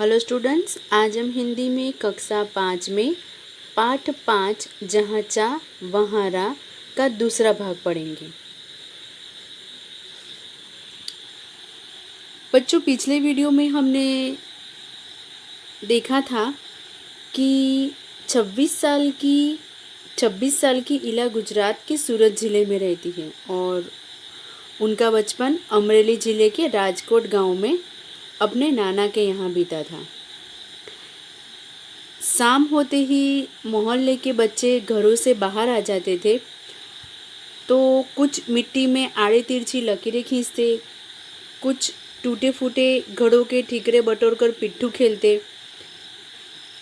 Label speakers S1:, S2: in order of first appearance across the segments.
S1: Hello students, आज हम हिंदी में कक्षा 5 में पाठ 5 जहाँ चा वहाँ रा का दूसरा भाग पढ़ेंगे। बच्चों, पिछले वीडियो में हमने देखा था कि 26 साल की इला गुजरात के सूरत ज़िले में रहती है और उनका बचपन अमरेली ज़िले के राजकोट गांव में अपने नाना के यहाँ बीता था। शाम होते ही मोहल्ले के बच्चे घरों से बाहर आ जाते थे तो कुछ मिट्टी में आड़े तिरछी लकीरें खींचते, कुछ टूटे फूटे घड़ों के ठीकरे बटोरकर पिट्ठू खेलते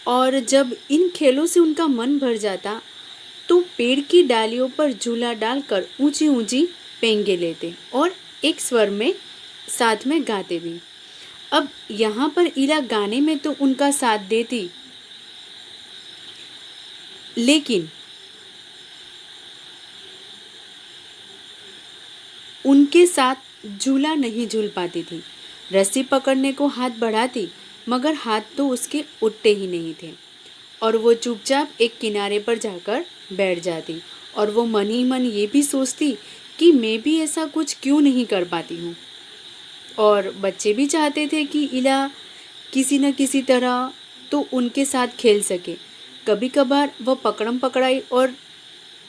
S1: और जब इन खेलों से उनका मन भर जाता तो पेड़ की डालियों पर झूला डालकर ऊंची ऊंची पेंगे लेते और एक स्वर में साथ में गाते भी। अब यहाँ पर इला गाने में तो उनका साथ देती, लेकिन उनके साथ झूला नहीं झूल पाती थी। रस्सी पकड़ने को हाथ बढ़ाती मगर हाथ तो उसके उठते ही नहीं थे और वो चुपचाप एक किनारे पर जाकर बैठ जाती और वो मन ही मन ये भी सोचती कि मैं भी ऐसा कुछ क्यों नहीं कर पाती हूँ। और बच्चे भी चाहते थे कि इला किसी न किसी तरह तो उनके साथ खेल सके। कभी कभार वह पकड़म पकड़ाई और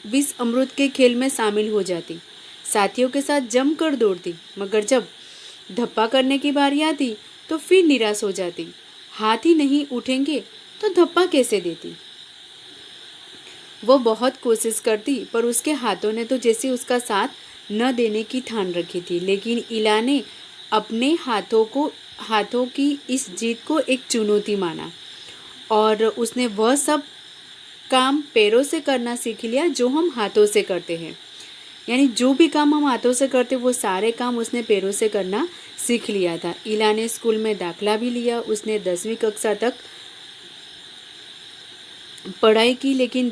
S1: विष अमृत के खेल में शामिल हो जाती, साथियों के साथ जमकर दौड़ती, मगर जब धप्पा करने की बारी आती तो फिर निराश हो जाती। हाथ ही नहीं उठेंगे तो धप्पा कैसे देती। वो बहुत कोशिश करती पर उसके हाथों ने तो जैसे उसका साथ न देने की ठान रखी थी। लेकिन इला ने अपने हाथों की इस जीत को एक चुनौती माना और उसने वह सब काम पैरों से करना सीख लिया जो हम हाथों से करते हैं। यानी जो भी काम हम हाथों से करते वो सारे काम उसने पैरों से करना सीख लिया था। इला ने स्कूल में दाखिला भी लिया। उसने 10वीं कक्षा तक पढ़ाई की, लेकिन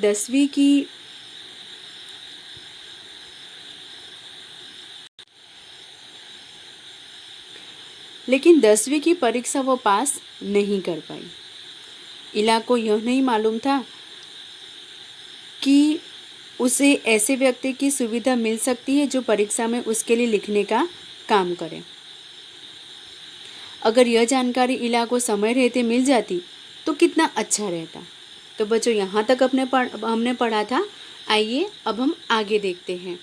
S1: 10वीं की परीक्षा वो पास नहीं कर पाई। इला को यह नहीं मालूम था कि उसे ऐसे व्यक्ति की सुविधा मिल सकती है जो परीक्षा में उसके लिए लिखने का काम करे। अगर यह जानकारी इला को समय रहते मिल जाती तो कितना अच्छा रहता। तो बच्चों, यहाँ तक हमने पढ़ा था। आइए अब हम आगे देखते हैं।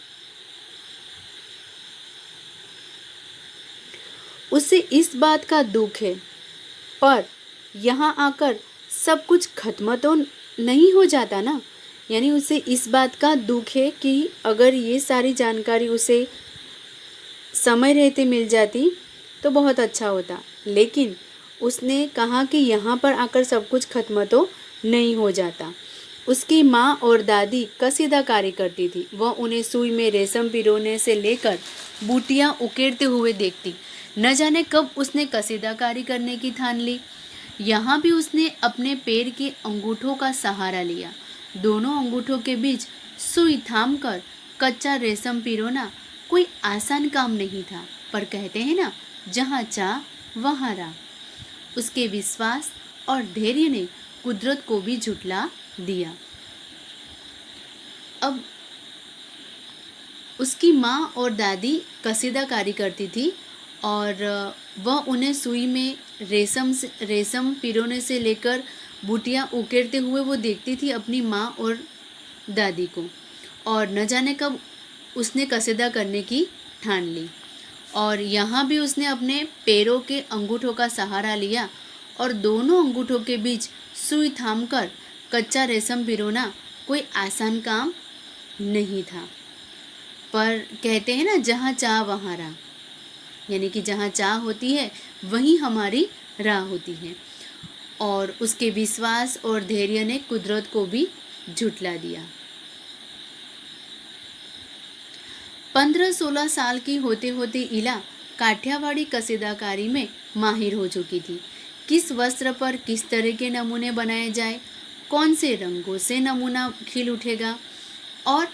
S1: उसे इस बात का दुख है, पर यहाँ आकर सब कुछ खत्म तो नहीं हो जाता ना। यानी उसे इस बात का दुख है कि अगर ये सारी जानकारी उसे समय रहते मिल जाती तो बहुत अच्छा होता। लेकिन उसने कहा कि यहाँ पर आकर सब कुछ खत्म तो नहीं हो जाता। उसकी माँ और दादी कसीदाकारी करती थी। वह उन्हें सुई में रेशम पिरोने से लेकर बूटियाँ उकेरते हुए देखती। न जाने कब उसने कसीदाकारी करने की ठान ली। यहाँ भी उसने अपने पैर के अंगूठों का सहारा लिया। दोनों अंगूठों के बीच सुई थामकर कच्चा रेशम पिरोना कोई आसान काम नहीं था, पर कहते हैं ना, जहाँ चाह वहाँ राह। उसके विश्वास और धैर्य ने कुदरत को भी झुठला दिया। अब उसकी माँ और दादी कसीदाकारी करती थी और वह उन्हें सुई में रेशम पिरोने से लेकर बूटियाँ उकेरते हुए वो देखती थी अपनी माँ और दादी को। और न जाने कब उसने कसीदा करने की ठान ली और यहाँ भी उसने अपने पैरों के अंगूठों का सहारा लिया और दोनों अंगूठों के बीच सुई थामकर कच्चा रेशम पिरोना कोई आसान काम नहीं था। पर कहते हैं ना, जहाँ चाह वहाँ राह। यानी कि जहाँ चाह होती है वहीं हमारी राह होती है। और उसके विश्वास और धैर्य ने कुदरत को भी झुठला दिया। 15-16 साल की होते होते इला काठियावाड़ी कसीदाकारी में माहिर हो चुकी थी। किस वस्त्र पर किस तरह के नमूने बनाए जाए, कौन से रंगों से नमूना खिल उठेगा और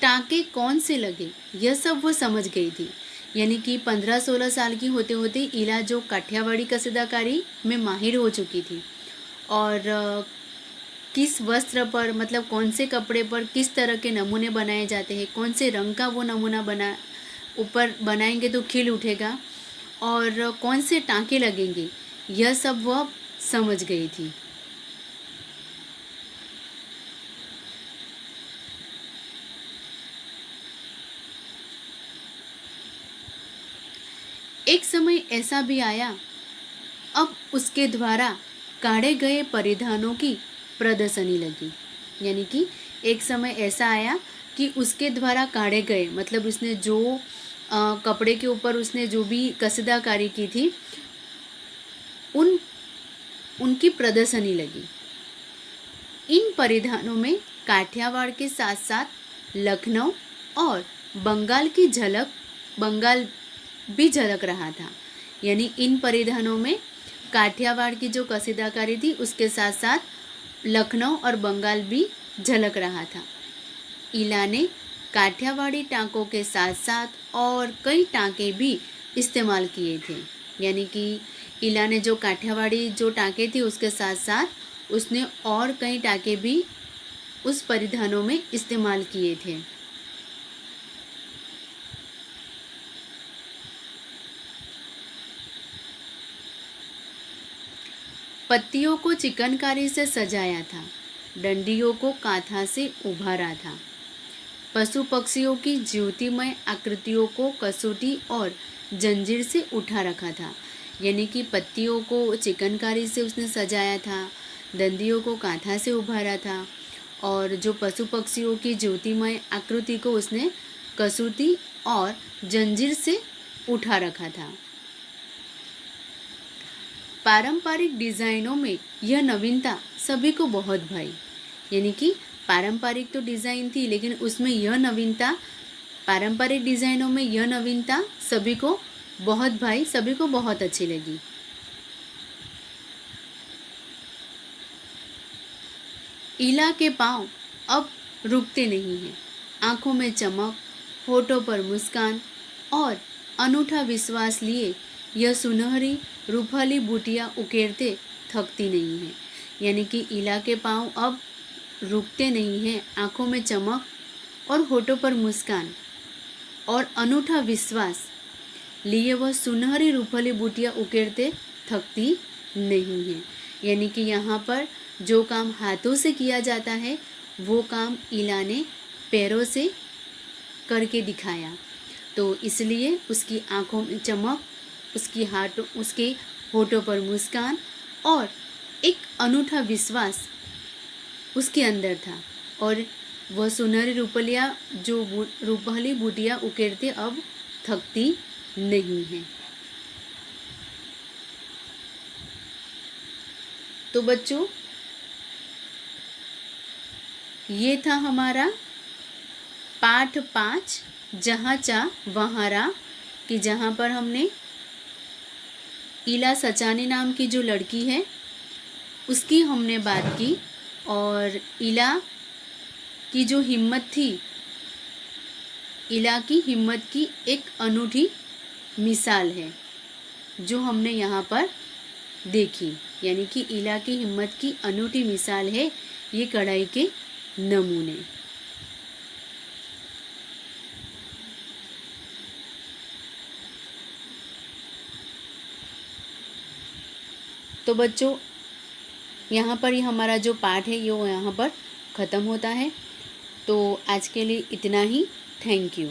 S1: टाँके कौन से लगे, यह सब वो समझ गई थी। यानी कि 15-16 साल की होते होते इला जो काठियावाड़ी कसीदाकारी में माहिर हो चुकी थी और किस वस्त्र पर मतलब कौन से कपड़े पर किस तरह के नमूने बनाए जाते हैं, कौन से रंग का वो नमूना ऊपर बनाएंगे तो खिल उठेगा और कौन से टाँके लगेंगे, यह सब वह समझ गई थी। एक समय ऐसा भी आया, अब उसके द्वारा काढ़े गए परिधानों की प्रदर्शनी लगी। यानी कि एक समय ऐसा आया कि उसके द्वारा काढ़े गए मतलब उसने जो कपड़े के ऊपर उसने जो भी कसीदाकारी की थी उनकी प्रदर्शनी लगी। इन परिधानों में काठियावाड़ के साथ साथ लखनऊ और बंगाल भी झलक रहा था। यानी इन परिधानों में काठियावाड़ की जो कसीदाकारी थी उसके साथ साथ लखनऊ और बंगाल भी झलक रहा था। इला ने काठियावाड़ी टाँकों के साथ साथ और कई टाँके भी इस्तेमाल किए थे। यानी कि इला ने जो काठियावाड़ी जो टाँके थे उसके साथ साथ उसने और कई टाँके भी उस परिधानों में इस्तेमाल किए थे। पत्तियों को चिकनकारी से सजाया था, डंडियों को कांथा से उभारा था, पशु पक्षियों की ज्योतिमय आकृतियों को कसौटी और जंजीर से उठा रखा था। यानी कि पत्तियों को चिकनकारी से उसने सजाया था, डंडियों को कांथा से उभारा था और जो पशु पक्षियों की ज्योतिमय आकृति को उसने कसौटी और जंजीर से उठा रखा था। पारंपरिक डिज़ाइनों में यह नवीनता सभी को बहुत भाई। यानी कि पारंपरिक तो डिज़ाइन थी लेकिन उसमें यह नवीनता, पारंपरिक डिज़ाइनों में यह नवीनता सभी को बहुत भाई, सभी को बहुत अच्छी लगी। इला के पाँव अब रुकते नहीं हैं, आँखों में चमक, होठों पर मुस्कान और अनूठा विश्वास लिए यह सुनहरी रूपाली बूटियाँ उकेरते थकती नहीं है। यानी कि इला के पाँव अब रुकते नहीं हैं, आँखों में चमक और होठों पर मुस्कान और अनूठा विश्वास लिए वह सुनहरी रूपाली बूटियाँ उकेरते थकती नहीं है। यानी कि यहाँ पर जो काम हाथों से किया जाता है वो काम इला ने पैरों से करके दिखाया, तो इसलिए उसकी आँखों में चमक, उसके होठों पर मुस्कान और एक अनूठा विश्वास उसके अंदर था और वह सुनहरी रूपाली बूटियाँ उकेरते अब थकती नहीं है। तो बच्चों, ये था हमारा पाठ 5 जहाँ चाह वहाँ राह, कि जहाँ पर हमने इला सचानी नाम की जो लड़की है उसकी हमने बात की और इला की जो हिम्मत थी, इला की हिम्मत की एक अनूठी मिसाल है जो हमने यहाँ पर देखी। यानी कि इला की हिम्मत की अनूठी मिसाल है ये कढ़ाई के नमूने। तो बच्चों, यहाँ पर ही हमारा जो पाठ है ये यहाँ पर ख़त्म होता है। तो आज के लिए इतना ही। Thank you.